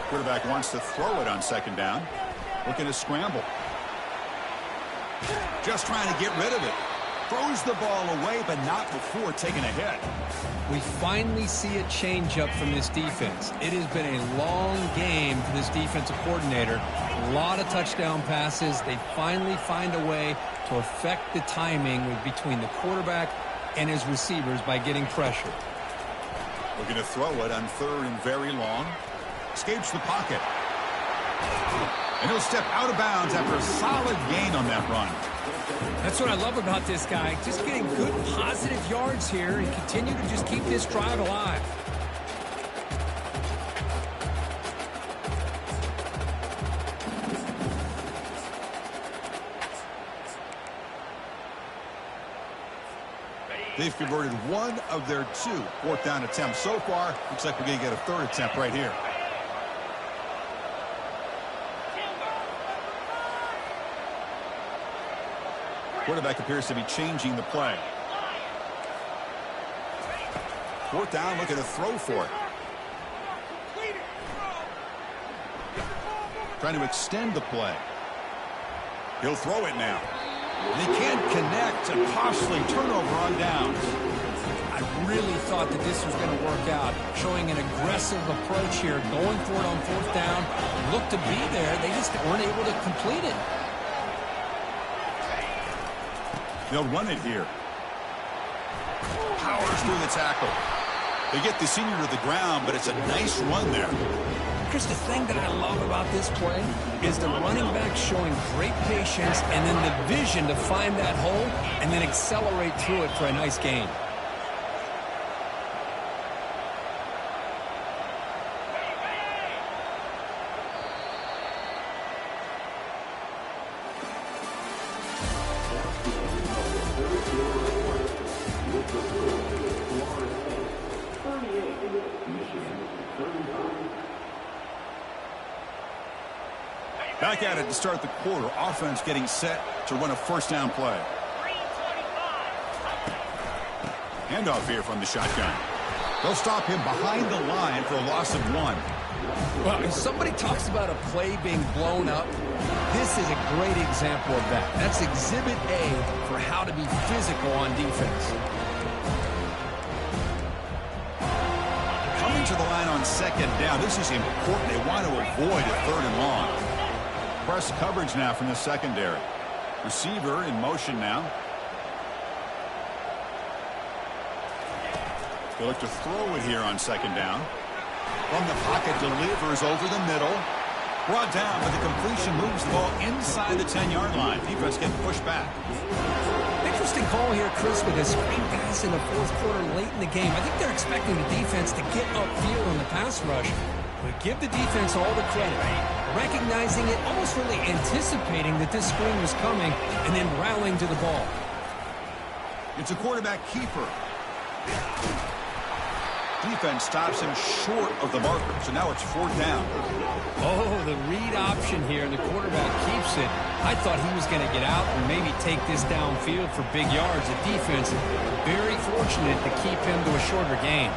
Quarterback wants to throw it on second down. Looking to scramble. Just trying to get rid of it. Throws the ball away, but not before taking a hit. We finally see a change-up from this defense. It has been a long game for this defensive coordinator. A lot of touchdown passes. They finally find a way to affect the timing between the quarterback and his receivers by getting pressure. Looking to throw it on third and very long. Escapes the pocket. And he'll step out of bounds after a solid gain on that run. That's what I love about this guy. Just getting good, positive yards here and continue to just keep this drive alive. They've converted one of their two fourth down attempts so far. Looks like we're going to get a third attempt right here. Quarterback appears to be changing the play. Fourth down, looking to throw for it. Trying to extend the play. He'll throw it now. And he can't connect. A costly turnover on downs. I really thought that this was going to work out. Showing an aggressive approach here. Going for it on fourth down. Looked to be there. They just weren't able to complete it. They'll run it here. Powers through the tackle. They get the senior to the ground, but it's a nice run there. Chris, the thing that I love about this play is the running back showing great patience and then the vision to find that hole and then accelerate through it for a nice gain. Back at it to start the quarter. Offense getting set to run a first down play. Handoff here from the shotgun. They'll stop him behind the line for a loss of 1. Well, if somebody talks about a play being blown up, this is a great example of that. That's Exhibit A for how to be physical on defense. Coming to the line on second down. This is important. They want to avoid a third and long. Press coverage now from the secondary. Receiver in motion now. They look to throw it here on second down. From the pocket, delivers over the middle. Brought down, but the completion moves the ball inside the 10-yard line. Defense getting pushed back. Interesting call here, Chris, with his screen pass in the fourth quarter late in the game. I think they're expecting the defense to get upfield on the pass rush. But give the defense all the credit. Recognizing it, almost really anticipating that this screen was coming, and then rallying to the ball. It's a quarterback keeper. Defense stops him short of the marker, so now it's fourth down. Oh, the read option here, and the quarterback keeps it. I thought he was going to get out and maybe take this downfield for big yards. The defense very fortunate to keep him to a shorter gain.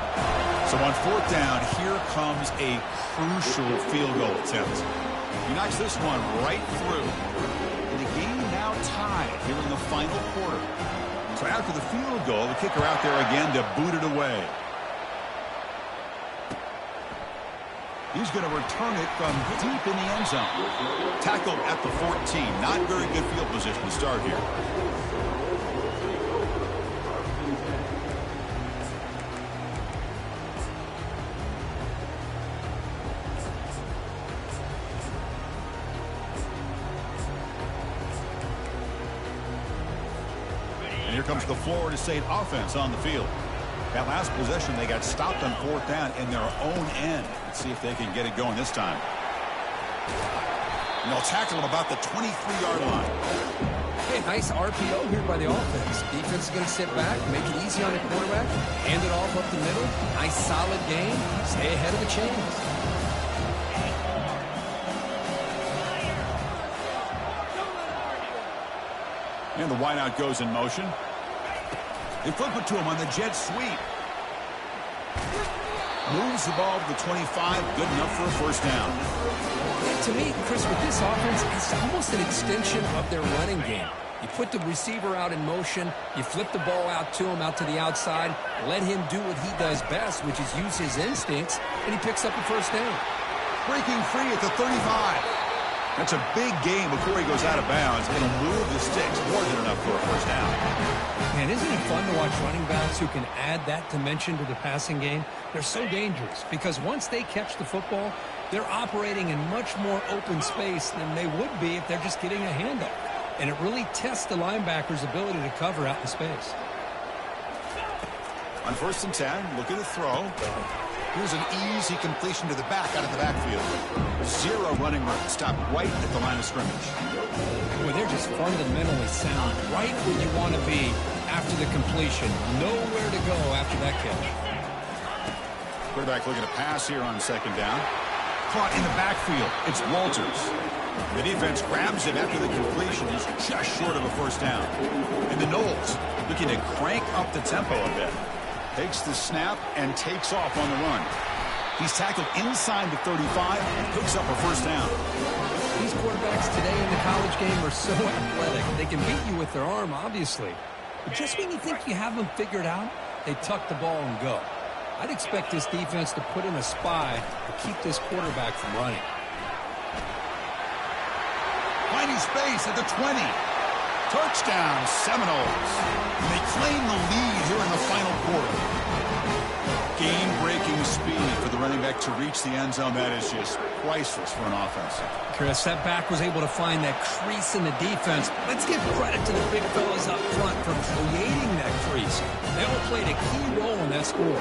So on fourth down, here comes a crucial field goal attempt. He knocks this one right through. And the game now tied here in the final quarter. So after the field goal, the kicker out there again to boot it away. He's going to return it from deep in the end zone. Tackled at the 14. Not very good field position to start here. And here comes the Florida State offense on the field. That last possession, they got stopped on fourth down in their own end. Let's see if they can get it going this time. And they'll tackle him about the 23-yard line. Hey, nice RPO here by the offense. Defense is going to sit back, make it easy on the quarterback, hand it off up the middle. Nice solid game. Stay ahead of the chains. And the wideout goes in motion. They flip it to him on the jet sweep. Moves the ball to the 25. Good enough for a first down. Yeah, to me, Chris, with this offense, it's almost an extension of their running game. You put the receiver out in motion. You flip the ball out to him, out to the outside. Let him do what he does best, which is use his instincts, and he picks up a first down. Breaking free at the 35. That's a big game before he goes out of bounds. It'll move the sticks more than enough for a first down. Man, isn't it fun to watch running backs who can add that dimension to the passing game? They're so dangerous because once they catch the football, they're operating in much more open space than they would be if they're just getting a handoff. And it really tests the linebacker's ability to cover out in space. On first and 10, look at the throw. Here's an easy completion to the back out of the backfield. Zero running room. Stop right at the line of scrimmage. Boy, they're just fundamentally sound. Right where you want to be after the completion. Nowhere to go after that catch. Quarterback looking to pass here on second down. Caught in the backfield. It's Walters. The defense grabs him after the completion. He's just short of a first down. And the Knowles looking to crank up the tempo a bit. Takes the snap and takes off on the run. He's tackled inside the 35 and picks up a first down. These quarterbacks today in the college game are so athletic. They can beat you with their arm, obviously. But just when you think you have them figured out, they tuck the ball and go. I'd expect this defense to put in a spy to keep this quarterback from running. Finding space at the 20. Touchdown, Seminoles. And they claim the lead here in the final quarter. Game-breaking speed for the running back to reach the end zone. That is just priceless for an offense. Chris, that back was able to find that crease in the defense. Let's give credit to the big fellas up front for creating that crease. They all played a key role in that score.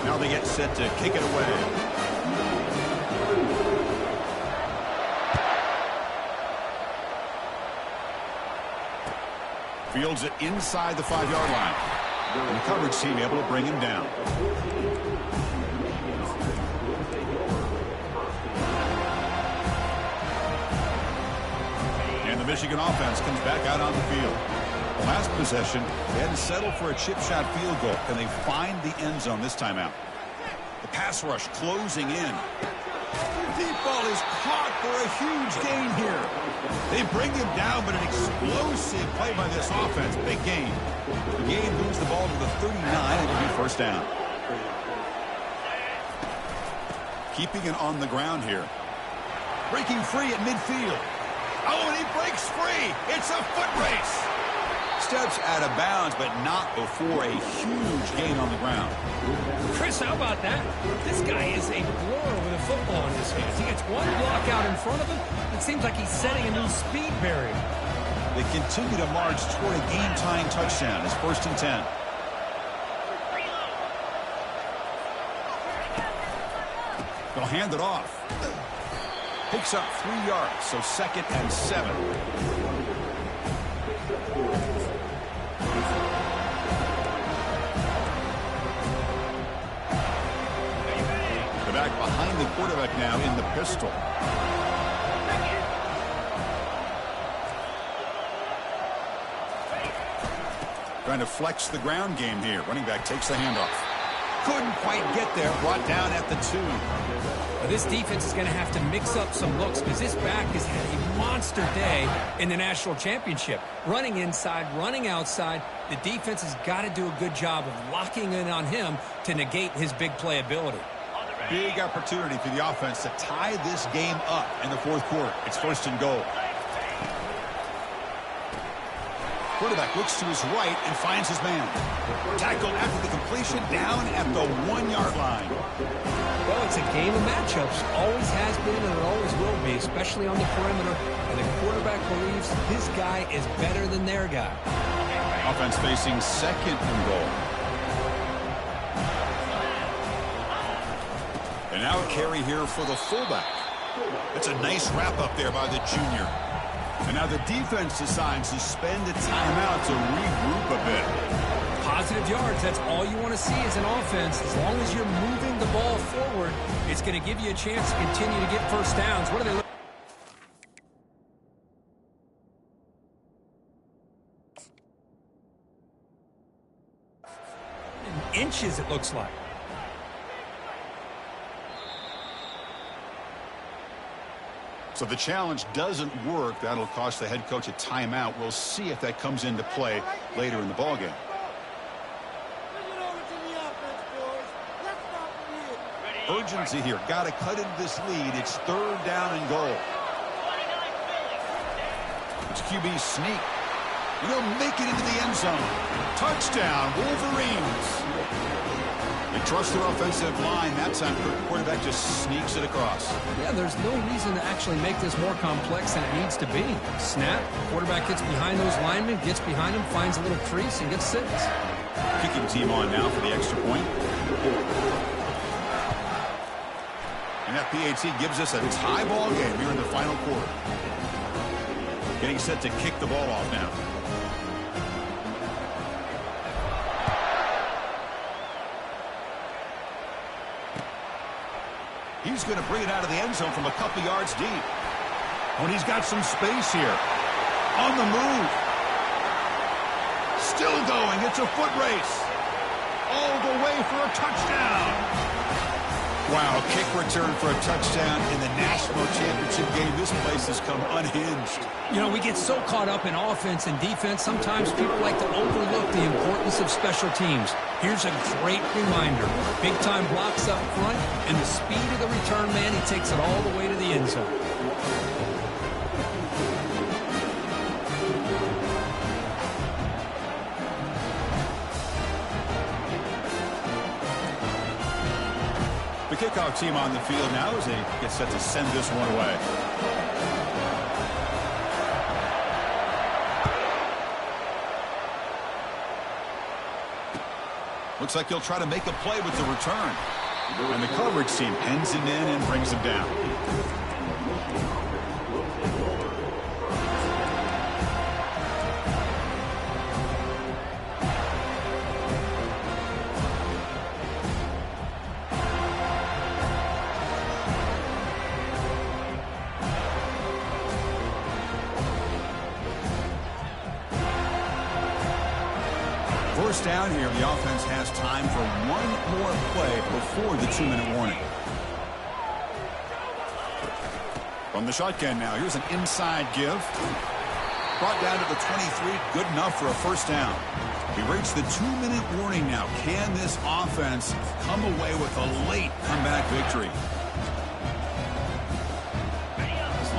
Now they get set to kick it away. Fields it inside the 5-yard line. And the coverage team able to bring him down. And the Michigan offense comes back out on the field. The last possession, they had to settle for a chip shot field goal. And they find the end zone this time out. The pass rush closing in. Deep ball is caught for a huge gain here. They bring him down, but an explosive play by this offense. Big gain. The game moves the ball to the 39, and it'll be first down. keeping it on the ground here. Breaking free at midfield. Oh, and he breaks free. It's a foot race. Steps out of bounds, but not before a huge gain on the ground. Chris, how about that? This guy is a blower with a football in his hands. He gets one block out in front of him. It seems like he's setting a new speed barrier. They continue to march toward a game-tying touchdown. It's 1st and 10. They'll hand it off. Picks up 3 yards, so 2nd and 7. They're back behind the quarterback now in the pistol. Trying to flex the ground game here. Running back takes the handoff. Couldn't quite get there. Brought down at the 2. Well, this defense is going to have to mix up some looks because this back has had a monster day in the national championship. Running inside, running outside. The defense has got to do a good job of locking in on him to negate his big play ability. Big opportunity for the offense to tie this game up in the 4th quarter. It's 1st and goal. Quarterback looks to his right and finds his man. Tackled after the completion, down at the 1-yard line. Well, it's a game of matchups. Always has been and it always will be, especially on the perimeter. And the quarterback believes his guy is better than their guy. Offense facing 2nd and goal. And now a carry here for the fullback. That's a nice wrap up there by the junior. And now the defense decides to spend a timeout to regroup a bit. Positive yards, that's all you want to see as an offense. As long as you're moving the ball forward, it's going to give you a chance to continue to get first downs. What are they looking? In inches, it looks like. So the challenge doesn't work. That'll cost the head coach a timeout. We'll see if that comes into play later in the ballgame. Urgency here. Got to cut into this lead. It's 3rd down and goal. It's QB sneak. They'll make it into the end zone. Touchdown, Wolverines. They trust their offensive line. That time, the quarterback just sneaks it across. Yeah, there's no reason to actually make this more complex than it needs to be. Snap, quarterback gets behind those linemen, gets behind them, finds a little crease, and gets 6. Kicking team on now for the extra point. And that PAT gives us a tie ball game here in the final quarter. Getting set to kick the ball off now. He's going to bring it out of the end zone from a couple yards deep. When he's got some space here. On the move. Still going. It's a foot race. All the way for a touchdown. Wow, kick return for a touchdown in the national championship game. This place has come unhinged. You know, we get so caught up in offense and defense, sometimes people like to overlook the importance of special teams. Here's a great reminder. Big-time blocks up front, and the speed of the return man, he takes it all the way to the end zone. The kickoff team on the field now as they get set to send this one away. Looks like he'll try to make a play with the return. And the coverage team pens him in and brings him down. First down here, the offense has time for one more play before the 2-minute warning. From the shotgun now, here's an inside give. Brought down to the 23, good enough for a first down. We reach the 2-minute warning now. Can this offense come away with a late comeback victory?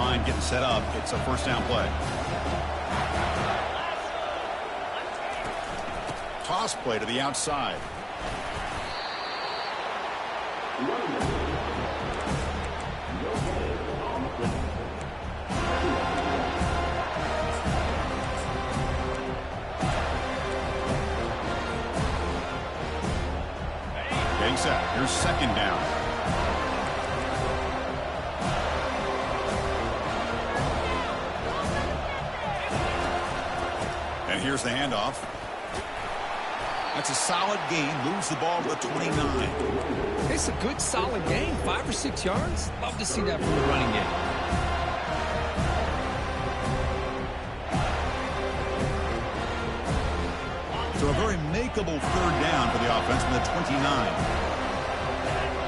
line getting set up. It's a first down play. Toss play to the outside. Getting set. Here's second down. And here's the handoff. That's a solid gain. Moves the ball to the 29. It's a good, solid gain. 5 or 6 yards. Love to see that from the running game. So a very makeable third down for the offense from the 29.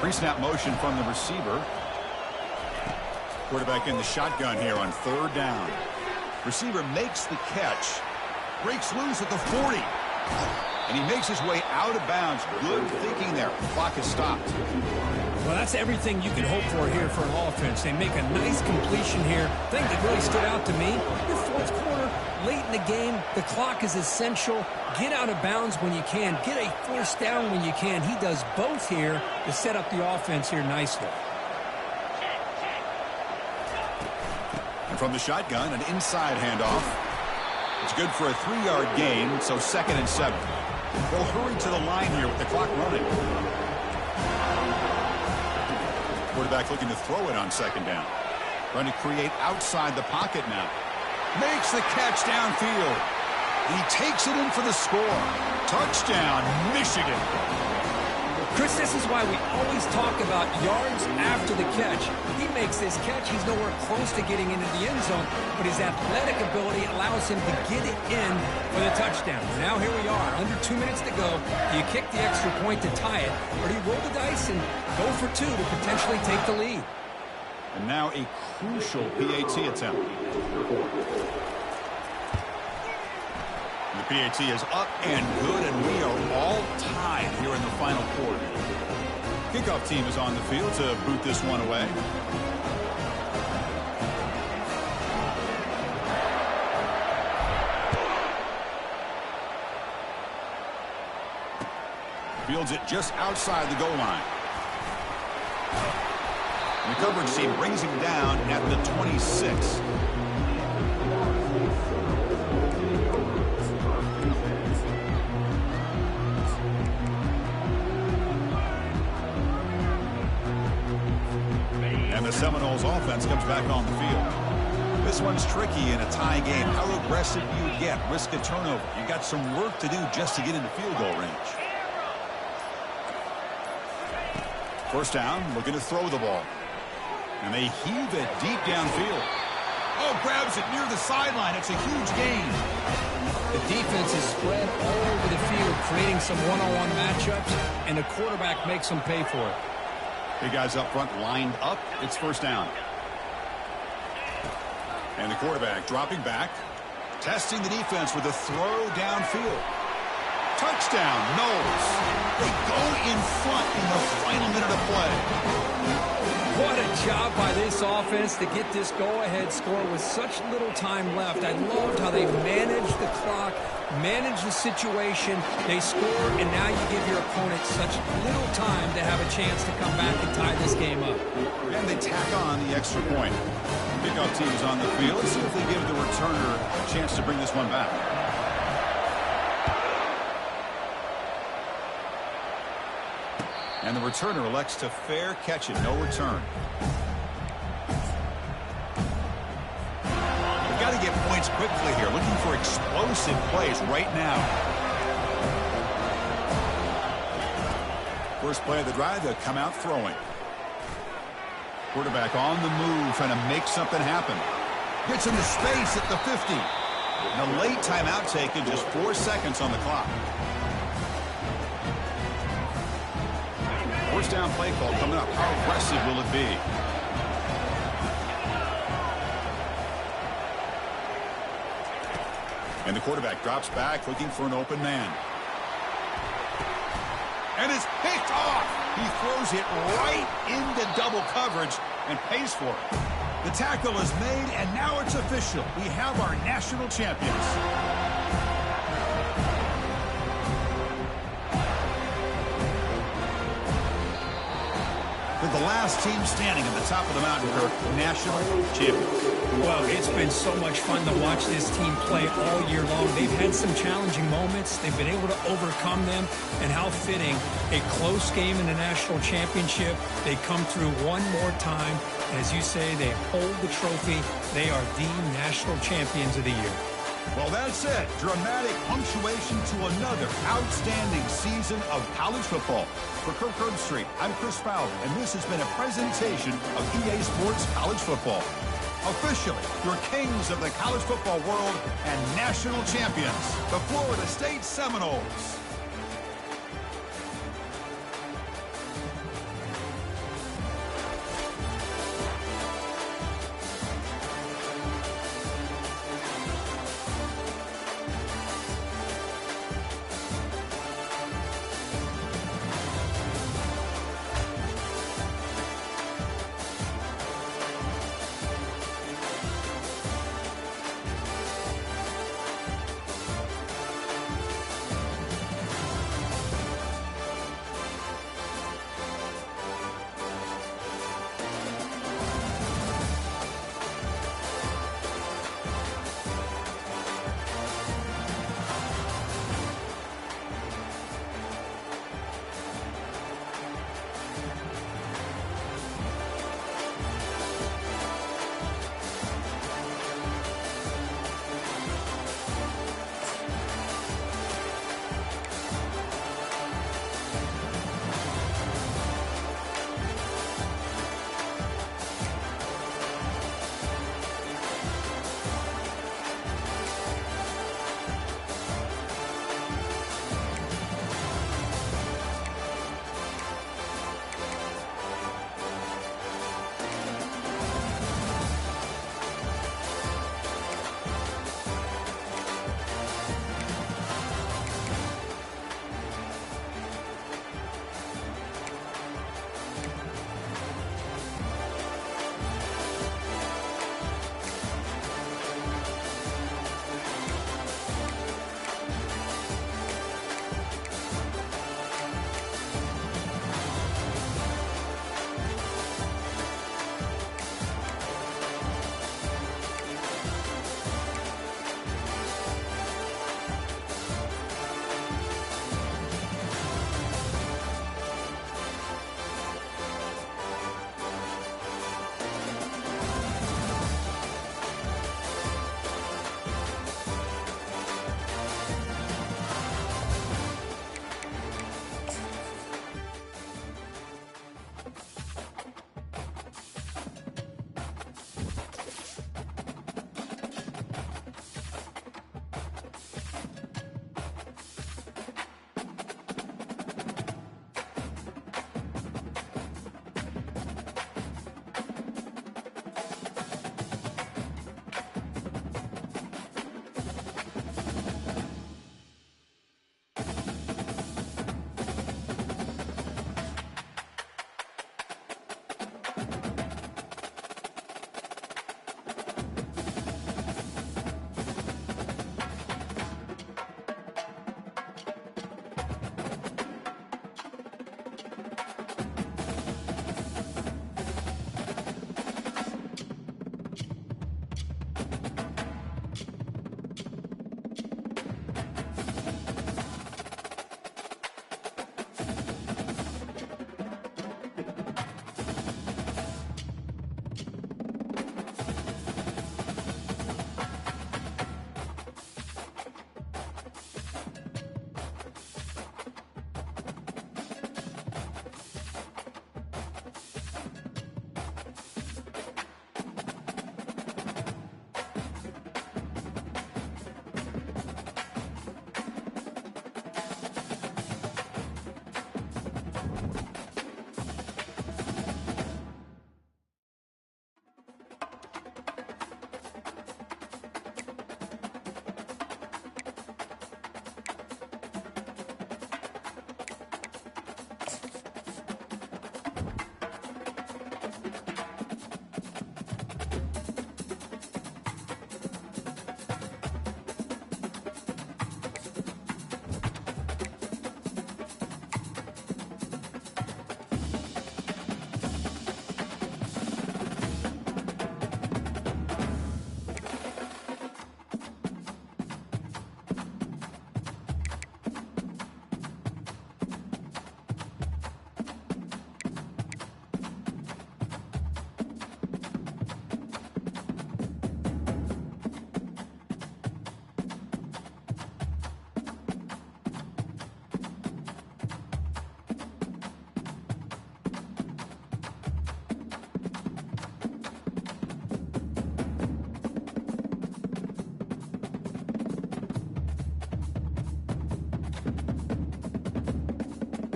Pre-snap motion from the receiver. Quarterback in the shotgun here on third down. Receiver makes the catch. Breaks loose at the 40. And he makes his way out of bounds. Good thinking there. The clock is stopped. Well, that's everything you can hope for here for an offense. They make a nice completion here. Thing that really stood out to me, your fourth quarter, late in the game, the clock is essential. Get out of bounds when you can. Get a first down when you can. He does both here to set up the offense here nicely. And from the shotgun, an inside handoff. It's good for a 3-yard gain, so 2nd and 7. They'll hurry to the line here with the clock running. Quarterback looking to throw it on second down. Trying to create outside the pocket now. Makes the catch downfield. He takes it in for the score. Touchdown, Michigan. Chris, this is why we always talk about yards after the catch. He makes this catch. He's nowhere close to getting into the end zone, but his athletic ability allows him to get it in for the touchdown. Now here we are, under 2 minutes to go. Do you kick the extra point to tie it, or do you roll the dice and go for 2 to potentially take the lead? And now a crucial PAT attempt. The PAT is up and good, and we are all tied here in the final quarter. Kickoff team is on the field to boot this one away. Fields it just outside the goal line. And the coverage team brings him down at the 26. And the Seminoles offense comes back on the field. This one's tricky in a tie game. How aggressive you get, risk a turnover. You got some work to do just to get into field goal range. First down, looking to throw the ball. And they heave it deep downfield. Oh, grabs it near the sideline. It's a huge gain. The defense is spread all over the field, creating some one-on-one matchups, and the quarterback makes them pay for it. Big guys up front lined up. It's first down. And the quarterback dropping back, testing the defense with a throw downfield. Touchdown, Knowles. They go in front in the final minute of play. What a job by this offense to get this go-ahead score with such little time left. I loved how they managed the clock, managed the situation. They scored, and now you give your opponent such little time to have a chance to come back and tie this game up. And they tack on the extra point. Kickoff team is on the field. Let's see if they give the returner a chance to bring this one back. And the returner elects to fair catch it. No return. We've got to get points quickly here. Looking for explosive plays right now. First play of the drive, they'll come out throwing. Quarterback on the move, trying to make something happen. Gets into space at the 50. And a late timeout taken, just 4 seconds on the clock. First down play call coming up. How aggressive will it be? And the quarterback drops back looking for an open man. And it's picked off. He throws it right into double coverage and pays for it. The tackle is made, and now it's official. We have our national champions. With the last team standing at the top of the mountain, Kirk, national champions. Well, it's been so much fun to watch this team play all year long. They've had some challenging moments. They've been able to overcome them. And how fitting, a close game in the national championship. They come through one more time. As you say, they hold the trophy. They are the national champions of the year. Well, that's it. Dramatic punctuation to another outstanding season of college football. For Kirk Herbstreit, I'm Chris Fowler, and this has been a presentation of EA Sports College Football. Officially, your kings of the college football world and national champions, the Florida State Seminoles.